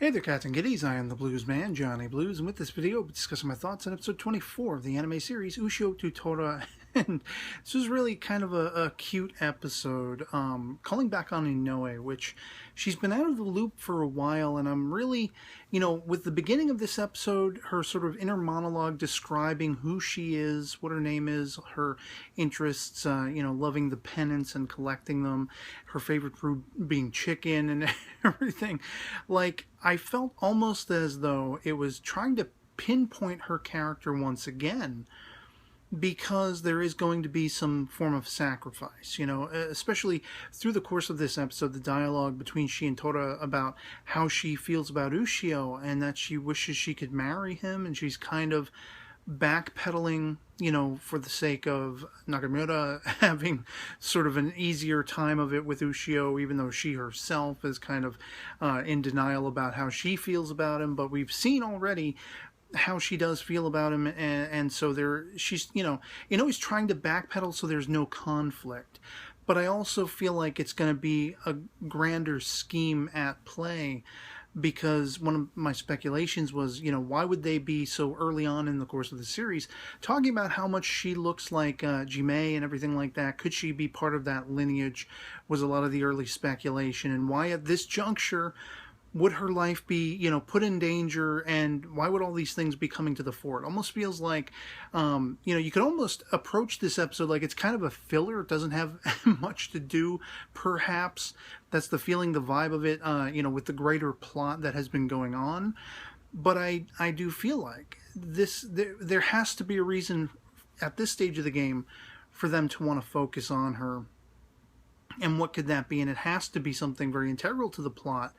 Hey there, cats and kitties. I am the Blues Man, Johnny Blues, and with this video, I'll be discussing my thoughts on episode 24 of the anime series Ushio to Tora. And this was really kind of a cute episode, calling back on Inoue, which she's been out of the loop for a while, and I'm really, with the beginning of this episode, her sort of inner monologue describing who she is, what her name is, her interests, loving the pennants and collecting them, her favorite food being chicken and everything. Like, I felt almost as though it was trying to pinpoint her character once again, because there is going to be some form of sacrifice, especially through the course of this episode, the dialogue between she and Tora about how she feels about Ushio and that she wishes she could marry him, and she's kind of backpedaling, for the sake of Nakamura having sort of an easier time of it with Ushio, even though she herself is kind of in denial about how she feels about him. But we've seen already how she does feel about him, and so she's always trying to backpedal so there's no conflict. But I also feel like it's going to be a grander scheme at play, because one of my speculations was, why would they be so early on in the course of the series talking about how much she looks like Jime and everything like that? Could she be part of that lineage, was a lot of the early speculation, and why at this juncture would her life be, put in danger, and why would all these things be coming to the fore? It almost feels like, you could almost approach this episode like it's kind of a filler. It doesn't have much to do, perhaps. That's the feeling, the vibe of it, with the greater plot that has been going on. But I do feel like there has to be a reason at this stage of the game for them to want to focus on her. And what could that be? And it has to be something very integral to the plot.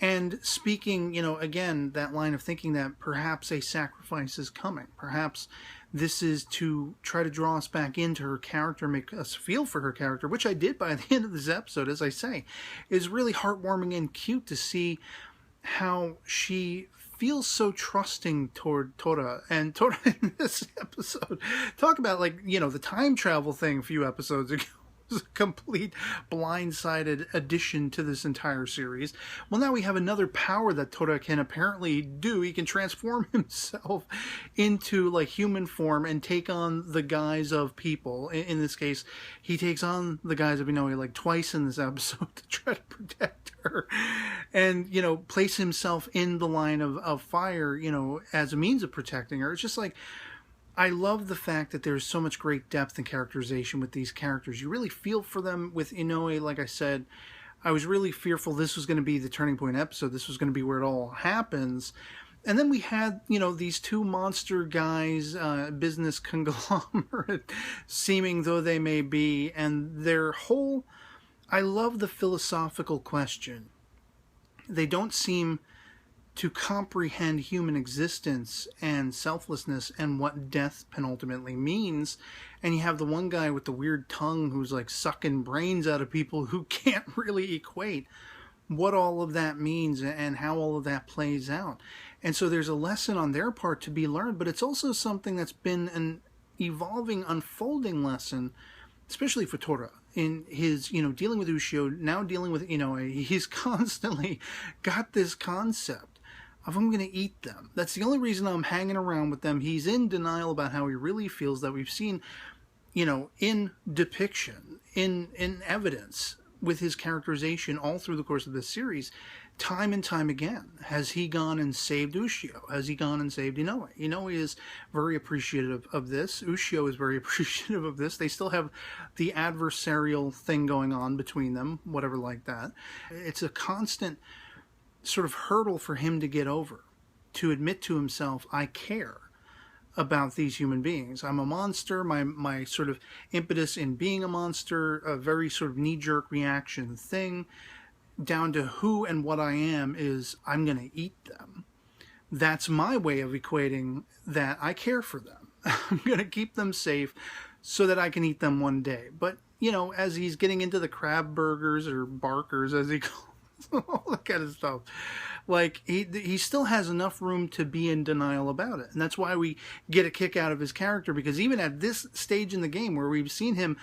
And speaking, again, that line of thinking that perhaps a sacrifice is coming. Perhaps this is to try to draw us back into her character, make us feel for her character, which I did by the end of this episode, as I say. Is really heartwarming and cute to see how she feels so trusting toward Tora. And Tora in this episode, talk about, the time travel thing a few episodes ago. A complete blindsided addition to this entire series. Well, now we have another power that Tora can apparently do. He can transform himself into human form and take on the guise of people. In this case, he takes on the guise of Inoue twice in this episode to try to protect her, and place himself in the line of fire, as a means of protecting her. It's just I love the fact that there's so much great depth and characterization with these characters. You really feel for them with Inoue. Like I said, I was really fearful this was going to be the turning point episode. This was going to be where it all happens. And then we had, these two monster guys, business conglomerate, seeming though they may be, and their whole... I love the philosophical question. They don't seem to comprehend human existence and selflessness and what death penultimately means. And you have the one guy with the weird tongue who's sucking brains out of people who can't really equate what all of that means and how all of that plays out. And so there's a lesson on their part to be learned, but it's also something that's been an evolving, unfolding lesson, especially for Tora, in his, dealing with Ushio, now dealing with Inoue. He's constantly got this concept of, I'm going to eat them. That's the only reason I'm hanging around with them. He's in denial about how he really feels, that we've seen, in depiction, in evidence, with his characterization all through the course of this series, time and time again. Has he gone and saved Ushio? Has he gone and saved Inoue? Inoue is very appreciative of this. Ushio is very appreciative of this. They still have the adversarial thing going on between them, whatever like that. It's a constant sort of hurdle for him to get over, to admit to himself, I care about these human beings. I'm a monster. My sort of impetus in being a monster, a very sort of knee-jerk reaction thing, down to who and what I am is, I'm going to eat them. That's my way of equating that I care for them. I'm going to keep them safe so that I can eat them one day. But, as he's getting into the crab burgers, or barkers as he calls all that kind of stuff, he still has enough room to be in denial about it. And that's why we get a kick out of his character, because even at this stage in the game where we've seen him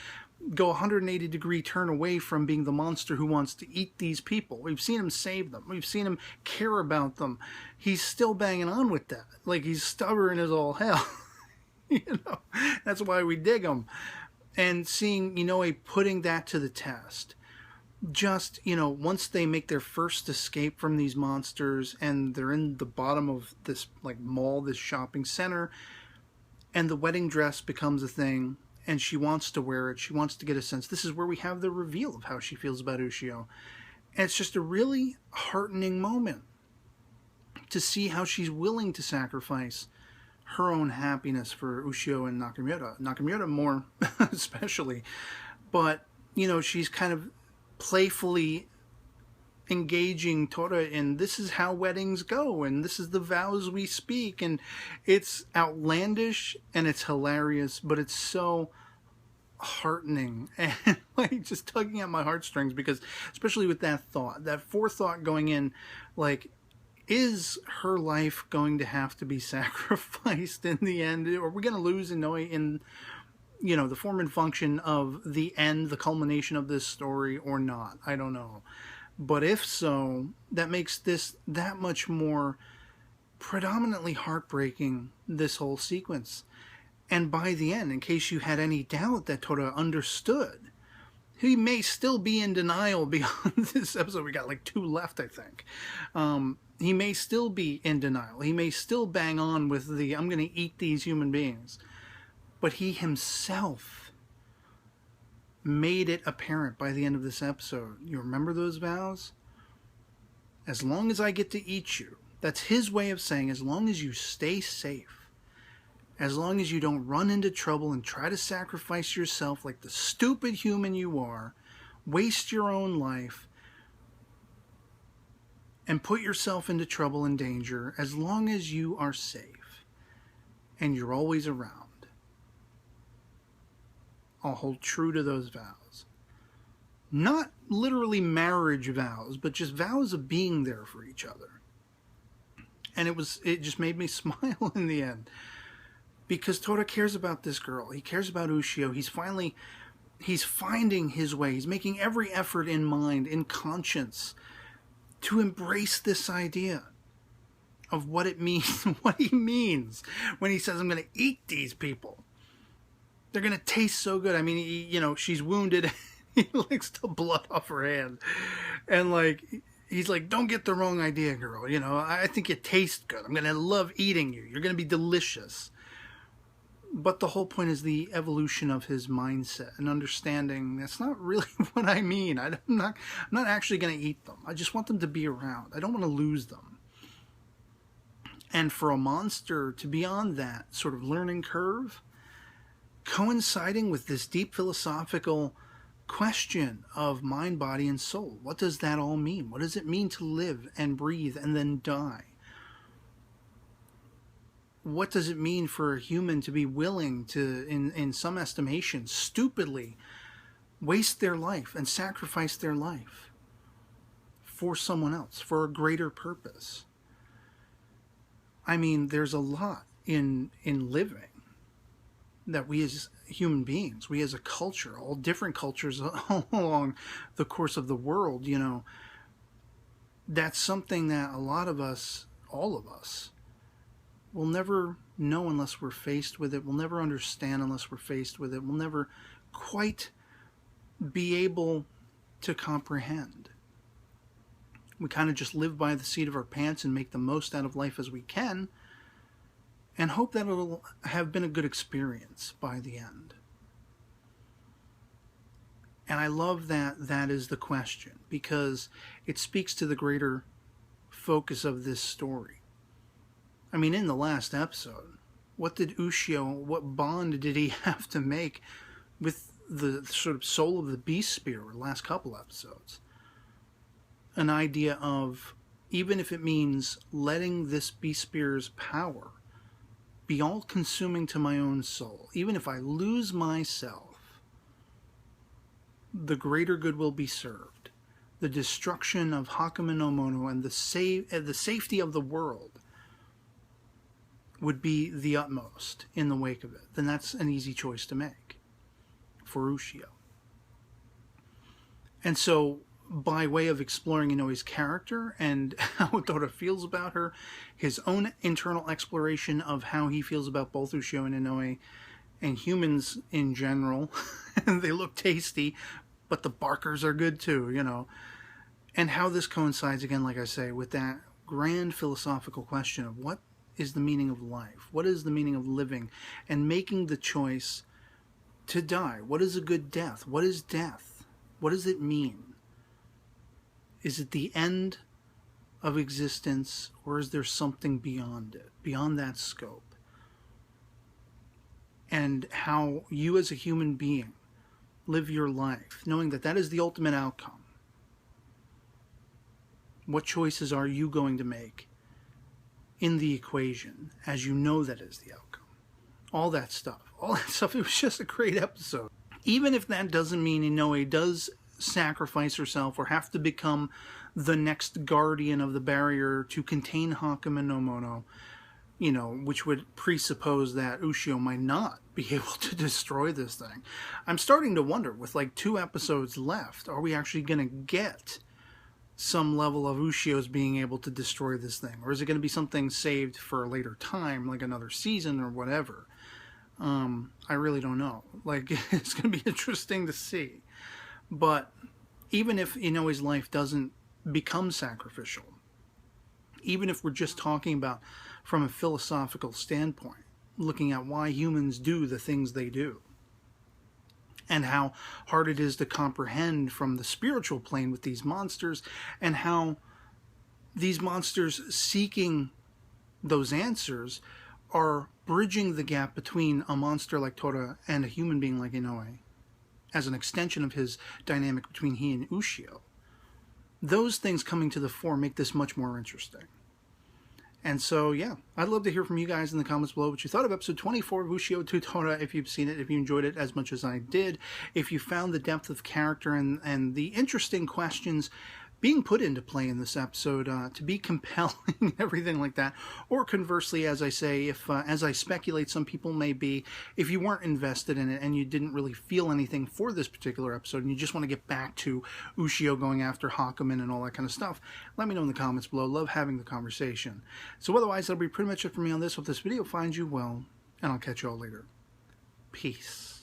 go 180-degree turn away from being the monster who wants to eat these people. We've seen him save them. We've seen him care about them. He's still banging on with that. Like, he's stubborn as all hell. You know, that's why we dig him. And seeing Inoue putting that to the test. Just, once they make their first escape from these monsters and they're in the bottom of this, like, mall, this shopping center, and the wedding dress becomes a thing, and she wants to wear it. She wants to get a sense. This is where we have the reveal of how she feels about Ushio. And it's just a really heartening moment to see how she's willing to sacrifice her own happiness for Ushio and Nakamura. Nakamura more especially. But, she's kind of playfully engaging Tora in, this is how weddings go, and this is the vows we speak, and it's outlandish and it's hilarious, but it's so heartening and like just tugging at my heartstrings, because especially with that thought, that forethought going in, like, is her life going to have to be sacrificed in the end? Are we going to lose Inoue in the form and function of the end, the culmination of this story, or not? I don't know. But if so, that makes this that much more predominantly heartbreaking, this whole sequence. And by the end, in case you had any doubt that Tora understood, he may still be in denial beyond this episode. We got like 2 left, I think. He may still be in denial. He may still bang on with the, I'm going to eat these human beings. But he himself made it apparent by the end of this episode. You remember those vows? As long as I get to eat you. That's his way of saying, as long as you stay safe, as long as you don't run into trouble and try to sacrifice yourself like the stupid human you are, waste your own life, and put yourself into trouble and danger, as long as you are safe and you're always around, I'll hold true to those vows. Not literally marriage vows, but just vows of being there for each other. And it just made me smile in the end. Because Tora cares about this girl. He cares about Ushio. He's finding his way. He's making every effort in mind, in conscience, to embrace this idea of what it means, what he means when he says, I'm going to eat these people. They're going to taste so good. I mean, she's wounded. He licks the blood off her hand. And he's like, don't get the wrong idea, girl. I think you taste good. I'm going to love eating you. You're going to be delicious. But the whole point is the evolution of his mindset and understanding that's not really what I mean. I'm not actually going to eat them. I just want them to be around. I don't want to lose them. And for a monster to be on that sort of learning curve, coinciding with this deep philosophical question of mind, body, and soul. What does that all mean? What does it mean to live and breathe and then die? What does it mean for a human to be willing to, in some estimation, stupidly waste their life and sacrifice their life for someone else, for a greater purpose? I mean, there's a lot in living that we as human beings, we as a culture, all different cultures all along the course of the world, that's something that a lot of us, all of us, will never know unless we're faced with it. We'll never understand unless we're faced with it. We'll never quite be able to comprehend. We kind of just live by the seat of our pants and make the most out of life as we can, and hope that it'll have been a good experience by the end. And I love that that is the question, because it speaks to the greater focus of this story. I mean, in the last episode, what did Ushio, what bond did he have to make with the sort of soul of the beast spear in the last couple episodes? An idea of, even if it means letting this beast spear's power be all-consuming to my own soul, even if I lose myself, the greater good will be served. The destruction of Hakama no Mono and the safety of the world would be the utmost in the wake of it. Then that's an easy choice to make for Ushio. And so, by way of exploring Inoe's character and how Tora feels about her, his own internal exploration of how he feels about both Ushio and Inoue, and humans in general, they look tasty, but the barkers are good too, you know. And how this coincides, again, like I say, with that grand philosophical question of what is the meaning of life? What is the meaning of living? And making the choice to die. What is a good death? What is death? What does it mean? Is it the end of existence, or is there something beyond it, beyond that scope? And how you as a human being live your life, knowing that that is the ultimate outcome. What choices are you going to make in the equation as you know that is the outcome? All that stuff. It was just a great episode. Even if that doesn't mean Inoue does sacrifice herself or have to become the next guardian of the barrier to contain Hakumen no Mono, you know, which would presuppose that Ushio might not be able to destroy this thing. I'm starting to wonder, with like 2 episodes left, are we actually going to get some level of Ushio's being able to destroy this thing? Or is it going to be something saved for a later time, like another season or whatever? I really don't know. Like, it's going to be interesting to see. But even if Inoue's life doesn't become sacrificial, even if we're just talking about from a philosophical standpoint, looking at why humans do the things they do, and how hard it is to comprehend from the spiritual plane with these monsters, and how these monsters seeking those answers are bridging the gap between a monster like Tora and a human being like Inoue, as an extension of his dynamic between he and Ushio. Those things coming to the fore make this much more interesting. And so, yeah, I'd love to hear from you guys in the comments below what you thought of episode 24 of Ushio to Tora, if you've seen it, if you enjoyed it as much as I did, if you found the depth of character and the interesting questions being put into play in this episode to be compelling and everything like that. Or conversely, as I say, if as I speculate some people may be, if you weren't invested in it and you didn't really feel anything for this particular episode and you just want to get back to Ushio going after Hakumen and all that kind of stuff, let me know in the comments below. Love having the conversation. So otherwise, that'll be pretty much it for me on this. Hope this video finds you well, and I'll catch you all later. Peace.